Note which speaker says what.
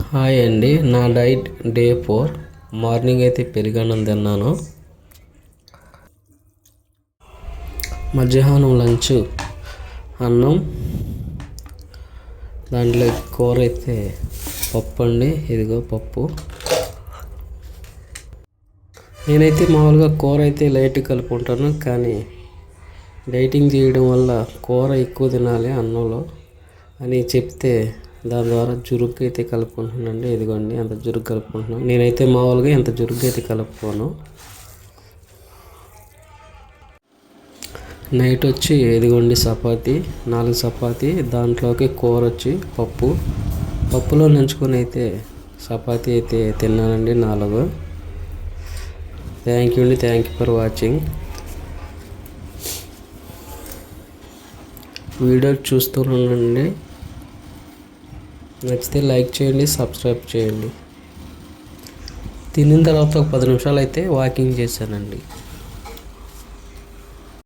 Speaker 1: Hi అండి, నా diet day 4. Morning అయితే పెరుగన్నం తిన్నాను. మధ్యాహ్నం లంచ్ అన్నం, దాంట్లో కూర అయితే పప్పు అండి. ఇదిగో పప్పు. నేనైతే మామూలుగా కూర అయితే లైట్ కలుపుకుంటాను, కానీ డైటింగ్ చేయడం వల్ల కూర ఎక్కువ తినాలి అన్నంలో అని చెప్తే దాని ద్వారా జురుగ్గా అయితే కలుపుకుంటున్నానండి. ఇదిగోండి అంత జురుగ్గా కలుపుకుంటున్నాను. నేనైతే మామూలుగా ఎంత జురుగ్గా అయితే కలుపుకోను. నైట్ వచ్చి ఇదిగోండి చపాతి, 4 చపాతి, దాంట్లోకి కూర వచ్చి పప్పులో నంచుకొని అయితే చపాతి అయితే తిన్నానండి 4. Thank you for watching. Video చూస్తూనండి. నచ్చితే లైక్ చేయండి, సబ్స్క్రైబ్ చేయండి. తినిన తర్వాత ఒక 10 నిమిషాలు అయితే వాకింగ్ చేశానండి.